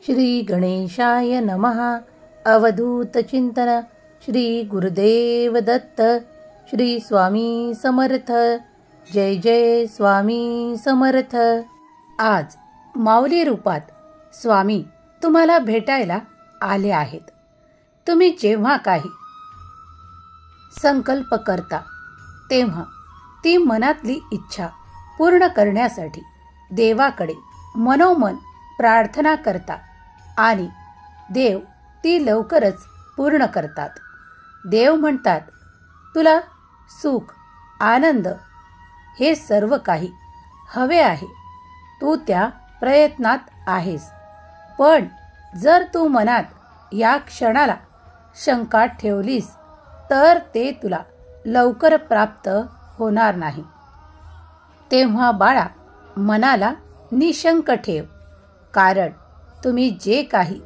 श्री गणेशाय नमः. अवधूत चिंतन. श्री गुरुदेव दत्त. श्री स्वामी समर्थ. जय जय स्वामी समर्थ. आज माऊली रूपात स्वामी तुम्हाला भेटायला आले आहेत. तुम्ही जेव्हा काही संकल्प करता तेव्हा ती मनातली इच्छा पूर्ण करण्यासाठी देवाकडे मनोमन प्रार्थना करता आणि देव ती लवकरच पूर्ण करतात. देव म्हणतात, तुला सुख, आनंद हे सर्व काही हवे आहे. तू त्या प्रयत्नात आहेस, पण जर तू मनात या क्षणाला शंका ठेवलीस तर ते तुला लवकर प्राप्त होणार नाही. तेव्हा बाळा, मनाला निशंक ठेव, कारण तुम्ही जे काही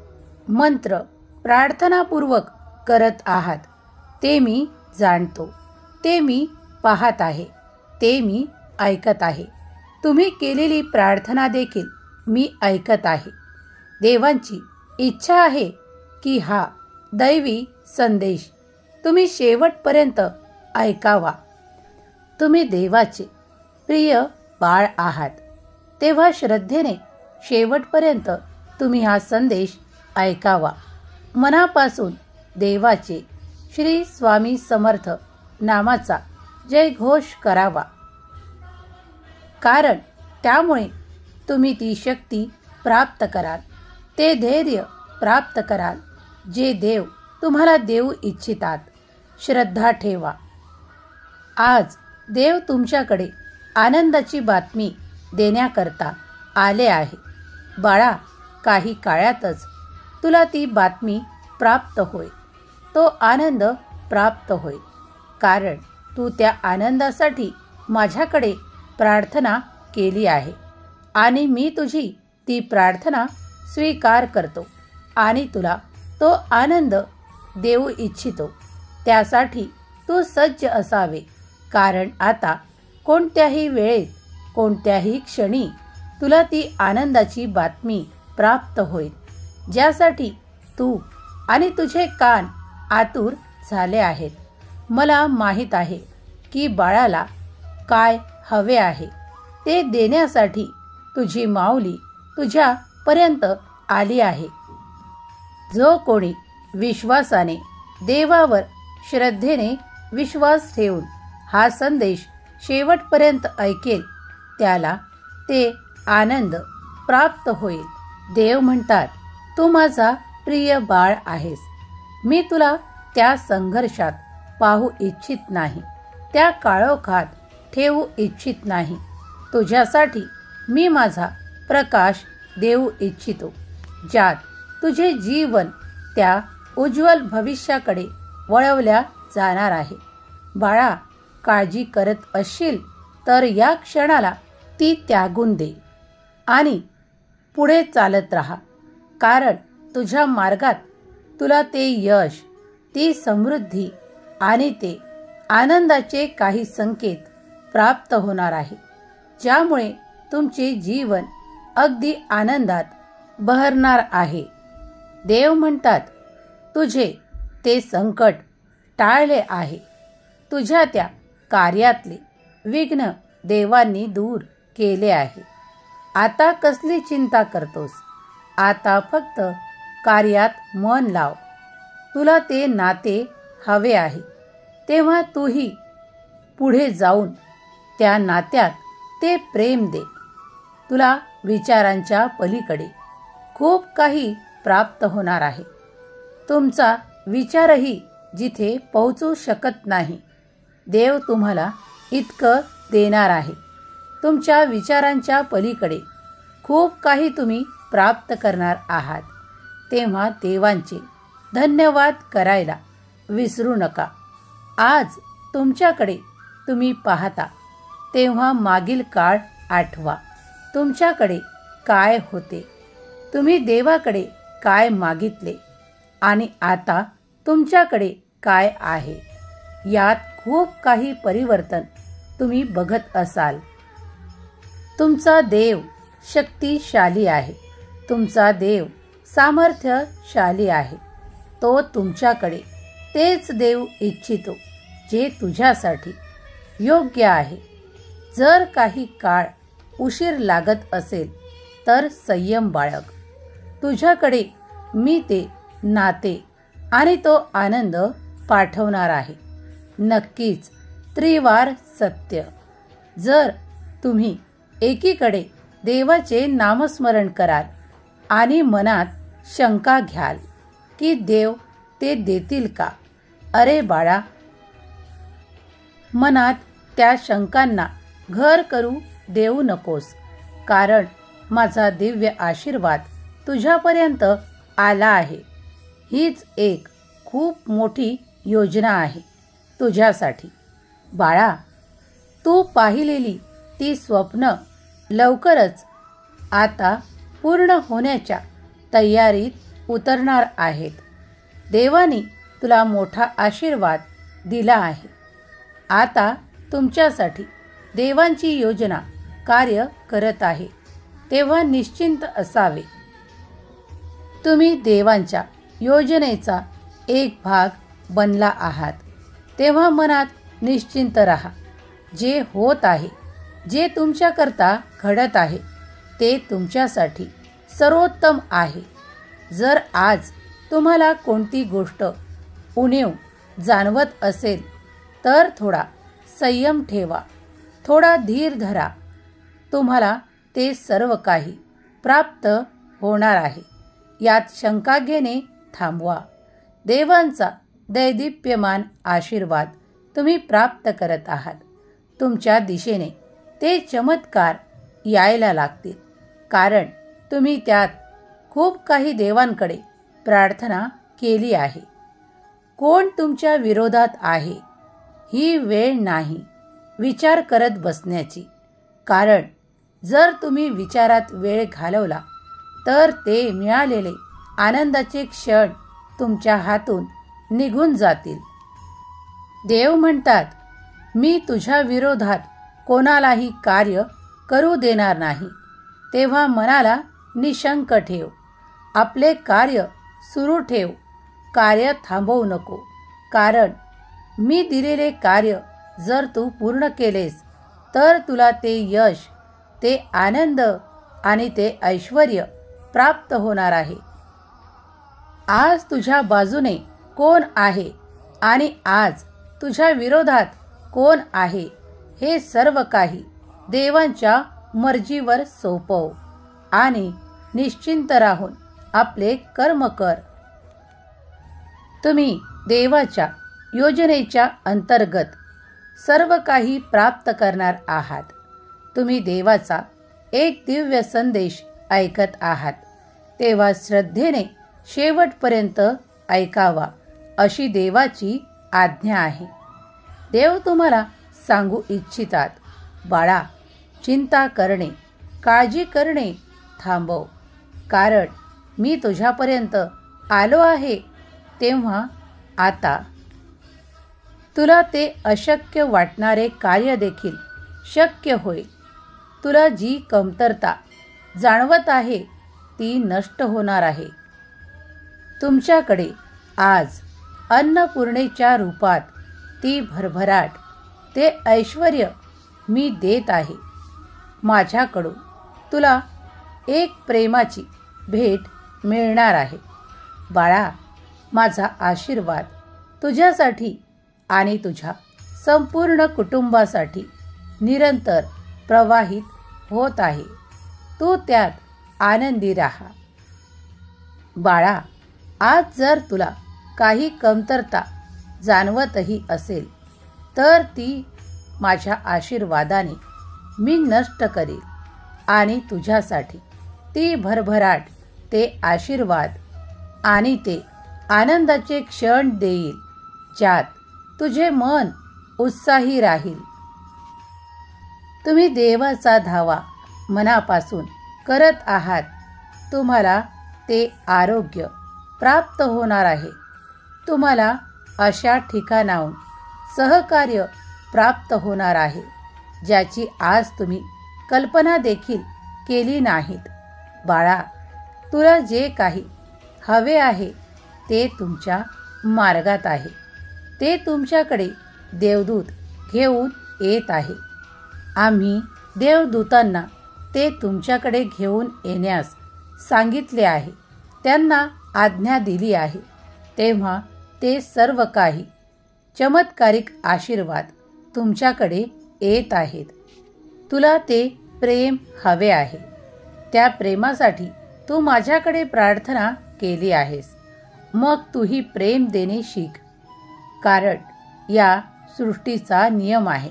मंत्र प्रार्थनापूर्वक करत आहात ते मी जाणतो, ते मी पाहत आहे, ते मी ऐकत आहे. तुम्ही केलेली प्रार्थना देखील मी ऐकत आहे. देवांची इच्छा आहे की हा दैवी संदेश तुम्ही शेवटपर्यंत ऐकावा. तुम्ही देवाचे प्रिय बाळ आहात, तेव्हा श्रद्धेने शेवटपर्यंत तुम्ही हा संदेश ऐकावा. मनापासून देवाचे श्री स्वामी समर्थ नामाचा जय घोष करावा, कारण त्यामुळे तुम्ही ती शक्ती प्राप्त कराल, ते धैर्य प्राप्त कराल जे देव तुम्हाला देऊ इच्छितात. श्रद्धा ठेवा. आज देव तुमच्याकडे आनंदाची बातमी देण्याकरता आले आहे. बाळा, काही काळातच तुला ती बातमी प्राप्त होईल, तो आनंद प्राप्त होईल, कारण तू त्या आनंदासाठी माझ्याकडे प्रार्थना केली आहे आणि मी तुझी ती प्रार्थना स्वीकार करतो आणि तुला तो आनंद देऊ इच्छितो. त्यासाठी तू सज्ज असावे, कारण आता कोणत्याही वेळेत, कोणत्याही क्षणी तुला ती आनंदाची बातमी प्राप्त होईल, ज्यासाठी तू आणि तुझे कान आतुर झाले आहेत. मला माहीत आहे की बाळाला काय हवे आहे ते देण्यासाठी तुझी माऊली तुझ्यापर्यंत आली आहे. जो कोणी विश्वासाने, देवावर श्रद्धेने विश्वास ठेवून हा संदेश शेवटपर्यंत ऐकेल त्याला ते आनंद प्राप्त होईल. देव म्हणतात, तू माझा प्रिय बाळ आहेस. मी तुला त्या संघर्षात पाहू इच्छित नाही, त्या काळोखात ठेवू इच्छित नाही. तुझ्यासाठी मी माझा प्रकाश देऊ इच्छितो, ज्यात तुझे जीवन त्या उज्ज्वल भविष्याकडे वळवल्या जाणार आहे. बाळा, काळजी करत असशील तर या क्षणाला ती त्यागून दे आणि पुढे चालत राहा, कारण तुझ्या मार्गात तुला ते यश, ती समृद्धी आणि ते आनंदाचे काही संकेत प्राप्त होणार आहे, ज्यामुळे तुमचे जीवन अगदी आनंदात बहरणार आहे. देव म्हणतात, तुझे ते संकट टाळले आहे. तुझ्या त्या कार्यातले विघ्न देवांनी दूर केले आहे. आता कसली चिंता करतोस? आता फक्त कार्यात मन लाव. तुला ते नाते हवे आहे, तेव्हा तूही पुढे जाऊन त्या नात्यात ते प्रेम दे. तुला विचारांच्या पलीकडे खूप काही प्राप्त होणार आहे. तुमचा विचारही जिथे पोहोचू शकत नाही, देव तुम्हाला इतकं देणार आहे. तुमच्या विचारांच्या पलीकडे खूप काही तुम्ही प्राप्त करणार आहात. तेव्हा देवांचे धन्यवाद करायला विसरू नका. आज तुमच्याकडे तुम्ही पाहता तेव्हा मागील काळ आठवा. तुमच्याकडे काय होते, तुम्ही देवाकडे काय मागितले आणि आता तुमच्याकडे काय आहे, यात खूप काही परिवर्तन तुम्ही बघत असाल. तुमचा देव शक्तिशाली आहे. तुमचा देव सामर्थ्यशाली आहे. तो तुमच्याकडे तेच देऊ इच्छितो जे तुझ्यासाठी योग्य आहे. जर काही काळ उशीर लागत असेल तर संयम बाळग. तुझ्याकडे मी ते नाते आणि तो आनंद पाठवणार आहे. नक्कीच त्रिवार सत्य. जर तुम्ही एकीकडे देवाचे नामस्मरण कराल आणि मनात शंका घ्याल की देव ते देतील का, अरे बाळा, मनात त्या शंकांना घर करू देऊ नकोस. कारण माझा दिव्य आशीर्वाद तुझ्यापर्यंत आला आहे. हीच एक खूप मोठी योजना आहे तुझ्यासाठी. बाळा, तू पाहिलेली ती स्वप्न लवकरच आता पूर्ण होण्याच्या तयारीत उतरणार आहेत. देवाने तुला मोठा आशीर्वाद दिला आहे. आता तुमच्यासाठी देवांची योजना कार्य करत आहे, तेव्हा निश्चिंत असावे. तुम्ही देवांच्या योजनेचा एक भाग बनला आहात, तेव्हा मनात निश्चिंत राहा. जे होत आहे, जे तुमच्याकरता घडत आहे, ते तुमच्यासाठी सर्वोत्तम आहे. जर आज तुम्हाला कोणती गोष्ट उणीव जाणवत असेल तर थोडा संयम ठेवा, थोडा धीर धरा. तुम्हाला ते सर्व काही प्राप्त होणार आहे. यात शंका घेणे थांबवा. देवांचा दैदिप्यमान आशीर्वाद तुम्ही प्राप्त करत आहात. तुमच्या दिशेने ते चमत्कार यायला लागतील, कारण तुम्ही त्यात खूप काही देवांकडे प्रार्थना केली आहे. कोण तुमच्या विरोधात आहे, ही वेळ नाही विचार करत बसण्याची. कारण जर तुम्ही विचारात वेळ घालवला तर ते मिळालेले आनंदाचे क्षण तुमच्या हातून निघून जातील. देव म्हणतात, मी तुझ्या विरोधात कोणालाही कार्य करू देणार नाही. तेव्हा मनाला निशंक ठेव. आपले कार्य सुरू ठेव. कार्य थांबवू नको. कारण मी दिलेले कार्य जर तू पूर्ण केलेस तर तुला ते यश, ते आनंद आणि ते ऐश्वर्य प्राप्त होणार आहे. आज तुझ्या बाजूने कोण आहे आणि आज तुझ्या विरोधात कोण आहे, हे सर्व काही देवांच्या मर्जीवर सोपव आणि निश्चिंत राहून आपले कर्म कर. तुम्ही देवाच्या योजनेच्या अंतर्गत सर्व काही प्राप्त करणार आहात. तुम्ही देवाचा एक दिव्य संदेश ऐकत आहात, तेव्हा श्रद्धेने शेवटपर्यंत ऐकावा, अशी देवाची आज्ञा आहे. देव तुम्हाला सांगू इच्छितात, बाळा, चिंता करणे, काळजी करणे थांबव. कारण मी तुझ्यापर्यंत आलो आहे. तेव्हा आता तुला ते अशक्य वाटणारे कार्य देखील शक्य होईल. तुला जी कमतरता जाणवत आहे ती नष्ट होणार आहे. तुमच्याकडे आज अन्नपूर्णेच्या रूपात ती भरभराट, ते ऐश्वर्य मी देत आहे. माझ्याकडून तुला एक प्रेमाची भेट मिळणार आहे. बाळा, माझा आशीर्वाद तुझ्यासाठी आणि तुझ्या संपूर्ण कुटुंबासाठी निरंतर प्रवाहित होत आहे. तू त्यात आनंदी राहा. बाळा, आज जर तुला काही कमतरता जाणवतही असेल तर ती माझ्या आशीर्वादाने मी नष्ट करेल आणि तुझ्यासाठी ती भरभराट, ते आशीर्वाद आणि ते आनंदाचे क्षण देईल, ज्यात तुझे मन उत्साही राहील. तुम्ही देवाचा धावा मनापासून करत आहात. तुम्हाला ते आरोग्य प्राप्त होणार आहे. तुम्हाला अशा ठिकाणाहून सहकार्य प्राप्त होणार आहे, ज्याची आज तुम्ही कल्पना देखील केली नाहीत. बाळा, तुला जे काही हवे आहे ते तुमच्या मार्गात आहे. ते तुमच्याकडे देवदूत घेऊन येत आहे. आम्ही देवदूतांना ते तुमच्याकडे घेऊन येण्यास सांगितले आहे. त्यांना आज्ञा दिली आहे. तेव्हा ते सर्व काही चमत्कारिक आशीर्वाद तुमच्याकडे येत आहेत. तुला ते प्रेम हवे आहे. त्या प्रेमासाठी तू माझ्याकडे प्रार्थना केली आहेस. मग तूही प्रेम देणे शिक. कारण या सृष्टीचा नियम आहे,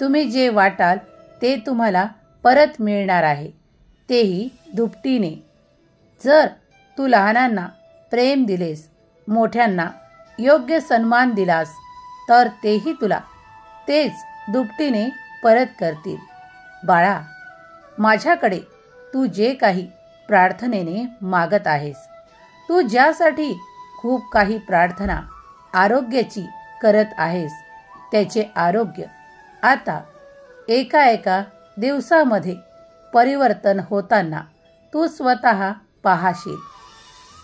तुम्ही जे वाटाल ते तुम्हाला परत मिळणार आहे, तेही दुपटीने. जर तू लहानांना प्रेम दिलेस, मोठ्यांना योग्य सन्मान दिलास, तर तेही तुला तेच दुपटीने परत करतील. बाळा, माझ्याकडे तू जे काही प्रार्थनेने मागत आहेस, तू ज्यासाठी खूप काही प्रार्थना आरोग्याची करत आहेस, त्याचे आरोग्य आता एका दिवसामध्ये परिवर्तन होताना तू स्वतः पाहशील.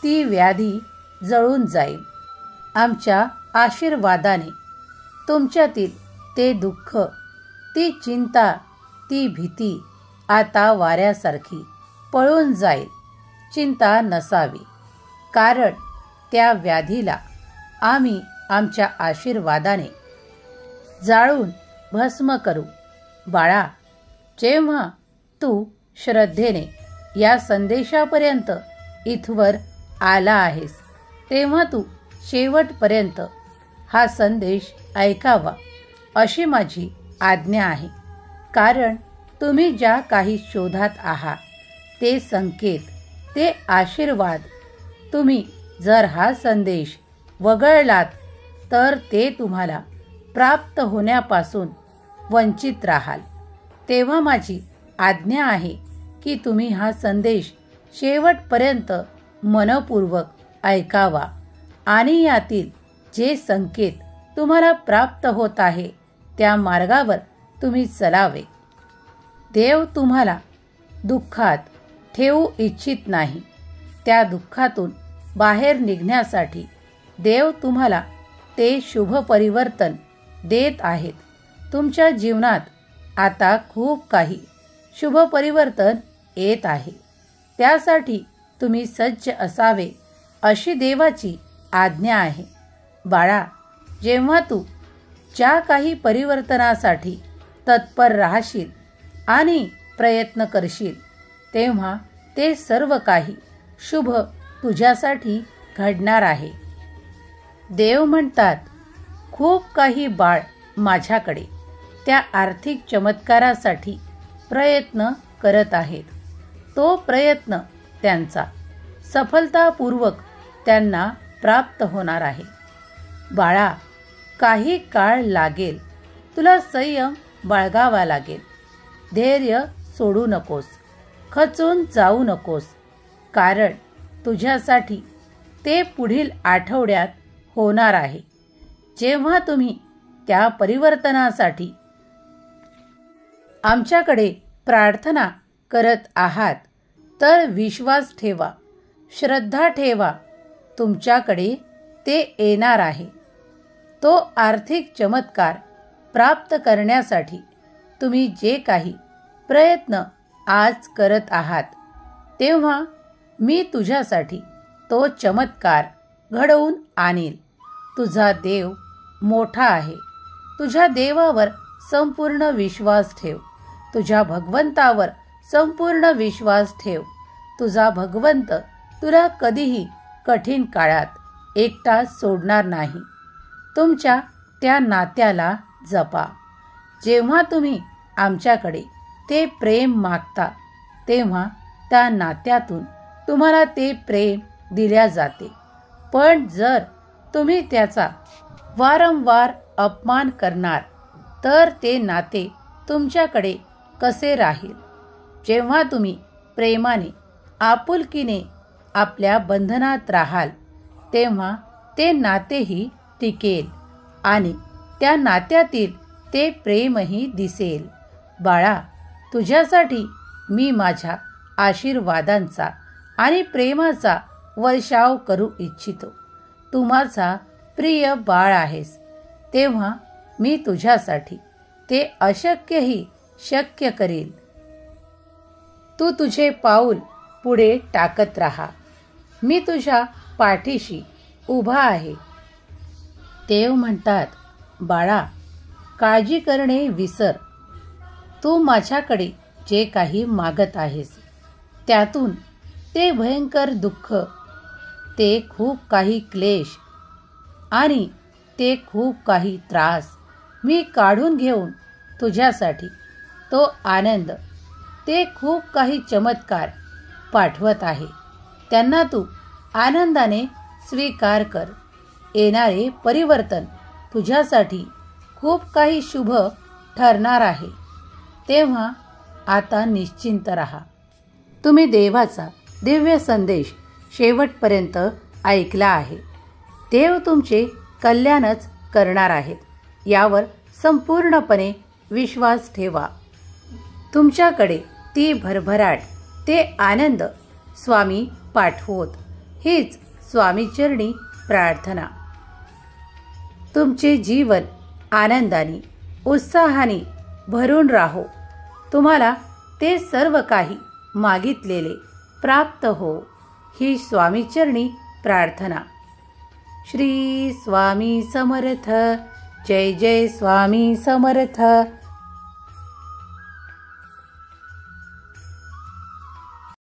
ती व्याधी जळून जाईल. आमच्या आशीर्वादाने तुमच्यातील ते दुःख, ती चिंता, ती भीती आता वाऱ्यासारखी पळून जाईल. चिंता नसावी, कारण त्या व्याधीला आम्ही आमच्या आशीर्वादाने जाळून भस्म करू. बाळा, जेव्हा तू श्रद्धेने या संदेशापर्यंत इथवर आला आहेस, तेव्हा तू शेवटपर्यंत हा संदेश ऐकावा अशी माझी आज्ञा आहे. कारण तुम्ही ज्या काही शोधात आहात, ते संकेत, ते आशीर्वाद, तुम्ही जर हा संदेश वगळलात तर ते तुम्हाला प्राप्त होण्यापासून वंचित राहाल. तेव्हा माझी आज्ञा आहे की तुम्ही हा संदेश शेवटपर्यंत मनपूर्वक ऐकावा आणि यातील जे संकेत तुम्हाला प्राप्त होत आहे त्या मार्गावर तुम्ही चलावे. देव तुम्हाला दुःखात ठेवू इच्छित नाही. त्या दुःखातून बाहेर निघण्यासाठी देव तुम्हाला ते शुभ परिवर्तन देत आहेत. तुमच्या जीवनात आता खूप काही शुभ परिवर्तन येत आहे. त्यासाठी तुम्ही सज्ज असावे अशी देवाची आज्ञा आहे. बाळा, जेव्हा तू ज्या काही परिवर्तनासाठी तत्पर राहशील आणि प्रयत्न करशील, तेव्हा ते सर्व काही शुभ तुझ्यासाठी घडणार आहे. देव म्हणतात, खूप काही बाळ माझ्याकडे त्या आर्थिक चमत्कारासाठी प्रयत्न करत आहेत. तो प्रयत्न त्यांचा सफलतापूर्वक त्यांना प्राप्त होणार आहे. बाळा, काही काळ लागेल. तुला संयम बाळगावा लागेल. धैर्य सोडू नकोस. खचून जाऊ नकोस. कारण तुझ्यासाठी ते पुढील आठवड्यात होणार आहे. जेव्हा तुम्ही त्या परिवर्तनासाठी आमच्याकडे प्रार्थना करत आहात, तर विश्वास ठेवा, श्रद्धा ठेवा. तुमच्याकडे ते येणार आहे. तो आर्थिक चमत्कार प्राप्त करण्यासाठी तुम्ही जे काही प्रयत्न आज करत आहात, तेव्हा मी तुझ्यासाठी तो चमत्कार घडवून आणील. तुझा देव मोठा आहे. तुझ्या देवावर संपूर्ण विश्वास ठेव. तुझ्या भगवंतावर संपूर्ण विश्वास ठेव. तुझा भगवंत तुला कधीही कठीण काळात एकटा सोडणार नाही. तुमच्या त्या नात्याला जपा. जेव्हा तुम्ही आमच्याकडे ते प्रेम मागता, तेव्हा त्या नात्यातून तुम्हाला ते प्रेम दिल्या जाते. पण जर तुम्ही त्याचा वारंवार अपमान करणार, तर ते नाते तुमच्याकडे कसे राहील? जेव्हा तुम्ही प्रेमाने, आपुलकीने आपल्या बंधनात राहाल, तेव्हा ते नातेही टिकेल आणि त्या नात्यातील ते प्रेमही दिसेल. बाळा, तुझ्यासाठी मी माझ्या आशीर्वादांचा आणि प्रेमाचा वर्षाव करू इच्छितो. तू माझा प्रिय बाळ आहेस, तेव्हा मी तुझ्यासाठी ते अशक्यही शक्य करील. तू तुझे पाऊल पुढे टाकत राहा. मी तुझ्या पाठीशी उभा आहे. देव म्हणतात, बाळा, काळजी करणे विसर. तू माझ्याकडे जे काही मागत आहेस त्यातून ते भयंकर दुःख, ते खूप काही क्लेश आणि ते खूप काही त्रास मी काढून घेऊन तुझ्यासाठी तो आनंद, ते खूप काही चमत्कार पाठवत आहे. त्यांना तू आनंदाने स्वीकार कर. येणारे परिवर्तन तुझ्यासाठी खूप काही शुभ ठरणार आहे. तेव्हा आता निश्चिंत राहा. तुम्ही देवाचा दिव्य संदेश शेवटपर्यंत ऐकला आहे. देव तुमचे कल्याणच करणार आहेत यावर संपूर्णपणे विश्वास ठेवा. तुमच्याकडे ती भरभराट, ते आनंद स्वामी पाठवोत, हीच स्वामीचरणी प्रार्थना. तुमचे जीवन आनंदाने, उत्साहाने भरून राहो. तुम्हाला ते सर्व काही मागितलेले प्राप्त हो, ही स्वामीचरणी प्रार्थना. श्री स्वामी समर्थ. जय जय स्वामी समर्थ.